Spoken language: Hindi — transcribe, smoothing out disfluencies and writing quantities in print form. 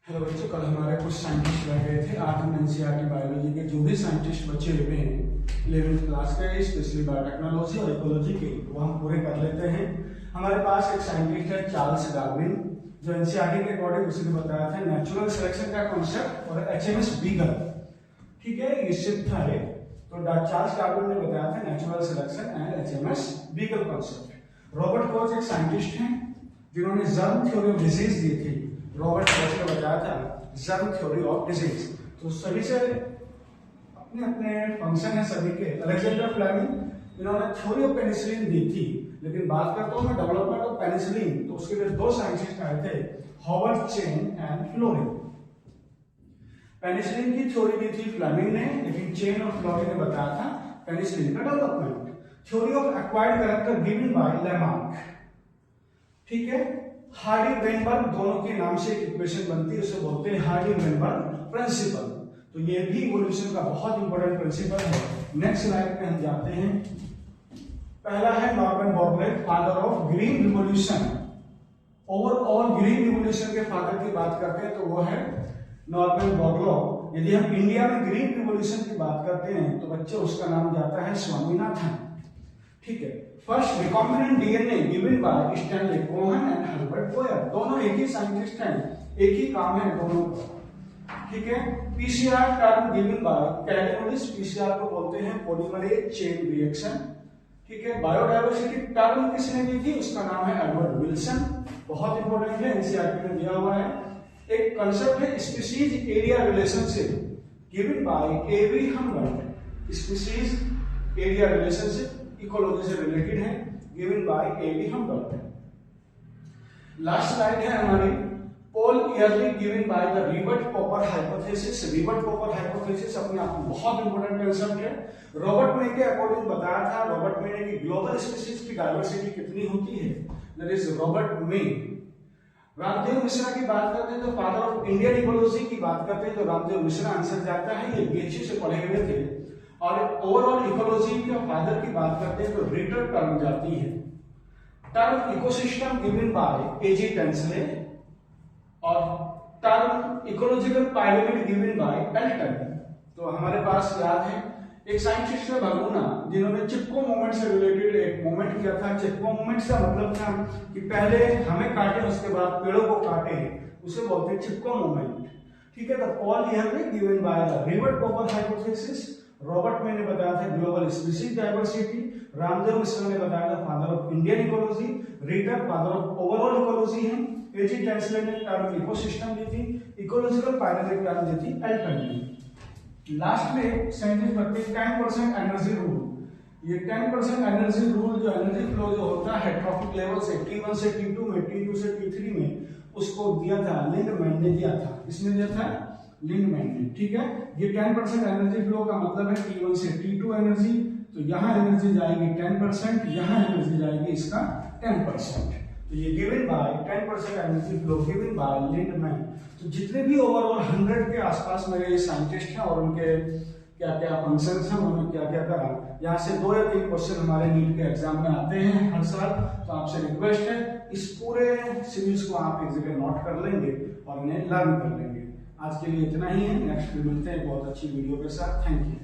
हेलो बच्चों, कल हमारे कुछ साइंटिस्ट रह गए थे। आज हम एनसीईआरटी बायोलॉजी के जो भी साइंटिस्ट बच्चे हुए हैं 11th क्लास के, स्पेशली बायोटेक्नोलॉजी और इकोलॉजी के, वो हम पूरे कर लेते हैं। हमारे पास एक साइंटिस्ट है चार्ल्स डार्विन, जो एनसीईआरटी के अकॉर्डिंग उसने बताया था नेचुरल सिलेक्शन का कॉन्सेप्ट और एचएमएस बीगल। ठीक है, ये सिर्फ था एक। तो चार्ल्स डार्विन ने बताया था natural selection and HMS beagle concept. Robert Koch एक साइंटिस्ट हैं जिन्होंने जर्म थ्योरी ऑफ डिजीज दी थी। रॉबर्ट कॉच ने बताया था जर्म थ्योरी ऑफ डिजीज। तो सभी से अपने अपने फंक्शन है सभी के। अलेक्जेंडर फ्लेमिंग इन्होंने थ्योरी ऑफ पेनिसिलिन दी थी, लेकिन बात करता हूं मैं डेवलपमेंट ऑफ पेनिसिलिन, तो उसके लिए दो साइंटिस्ट आए थे, Howard chain and fluorine. Penicillin की थ्योरी दी थी फ्लेमिंग ने, लेकिन चेन और फ्लोरिन ने बताया था पेनिसिलिन का development. Theory of acquired character given by Lamarck. ठीक है, हार्डी वेनबर्ग दोनों के नाम से एक इक्वेशन बनती है, उसे बोलते हैं हार्डी वेनबर्ग प्रिंसिपल। तो ये भी इवोल्यूशन का बहुत इंपॉर्टेंट प्रिंसिपल है। नेक्स्ट स्लाइड पे हम जाते हैं। पहला है Norman Borlaug, father of green revolution. Overall green revolution के फादर की बात करते हैं तो वो है नॉर्मन बोरलैग। यदि हम इंडिया में ग्रीन रिवॉल्यूशन की बात करते हैं तो बच्चे उसका नाम जाता है स्वामीनाथन। ठीक है, first recombinant DNA given by Stanley Cohen and Herbert Boyer. दोनों एक ही साइंटिस्ट हैं, एक ही काम है दोनों का। ठीक है, पीसीआर टर्म गिवन बाय कैलिमोडिस। पीसीआर को बोलते हैं पॉलीमरेज चेन रिएक्शन। ठीक है, बायोडायवर्सिटी टर्म किसने दी थी, उसका नाम है एडवर्ड विल्सन। बहुत इंपॉर्टेंट है, एनसीईआरटी में दिया हुआ है। एक कांसेप्ट है species area relationship given by AV Humboldt. Species area relationship ecology से रिलेटेड है, given by AV Humboldt. Last slide है हमारी, Paul Ehrlich given by the rivet popper hypothesis. Rivet popper hypothesis अपने आप में बहुत इंपॉर्टेंट कांसेप्ट है। रॉबर्ट मे के अकॉर्डिंग बताया था, रॉबर्ट मे ने कि ग्लोबल स्पीशीज की डाइवर्सिटी कितनी होती है, दैट इज रॉबर्ट मे। रामदेव मिश्रा की बात करते हैं तो फादर ऑफ इंडियन इकोलॉजी की बात करते हैं तो रामदेव मिश्रा आंसर जाता है, ये बीएचयू से पढ़े हुए थे। और ओवरऑल इकोलॉजी के फादर की बात करते हैं तो रिटर टर्म जाती है। Term ecosystem given by A G Tansley और term ecological pyramid given by Elton. तो हमारे पास याद है एक साइंटिस्ट है भगुना, जिन्होंने चिपको मूवमेंट से रिलेटेड एक मूवमेंट किया था। चिपको मूवमेंट का मतलब था कि पहले हमें काटे उसके बाद पेड़ों को काटे, उसे बोलते हैं चिपको मूवमेंट। ठीक है, तो Paul Ehrlich given by the rivet popper hypothesis. Robert May ने बताया था global species diversity. Ramdeo Mishra ने बताया था father of Indian ecology. Reiter father of overall ecology है। एजी टेंसले ने टर्म इकोसिस्टम दी थी। इकोलॉजिकल पायरामिड टर्म दी थी एल्टन ने। लास्ट में साइंटिस्ट बताते हैं 10% एनर्जी रूल। ये 10% एनर्जी रूल, जो एनर्जी फ्लो जो होता है ट्रॉपिक लेवल से T1 से T2 में, T2 से T3 में, उसको दिया था लिंडमैन ने दिया था। किसने दिया था? लिंडमैन ने। ठीक है, ये 10% एनर्जी फ्लो का मतलब है T1 से T2 एनर्जी, तो यहाँ एनर्जी जाएगी 10%, यहाँ एनर्जी जाएगी इसका 10%। तो ये given by 10% energy flow given by Lindeman. तो जितने भी ओवरऑल 100 के आसपास मेरे साइंटिस्ट हैं और उनके क्या क्या फंक्शंस हैं, उन्होंने क्या क्या करा, यहाँ से 2 या 3 क्वेश्चन हमारे नीट के एग्जाम में आते हैं हर साल। तो आपसे रिक्वेस्ट है इस पूरे सीरीज को आप एक जगह नोट कर लेंगे और इन्हें लर्न कर लेंगे। आज के लिए इतना ही है, नेक्स्ट मिलते हैं बहुत अच्छी वीडियो के साथ। Thank you.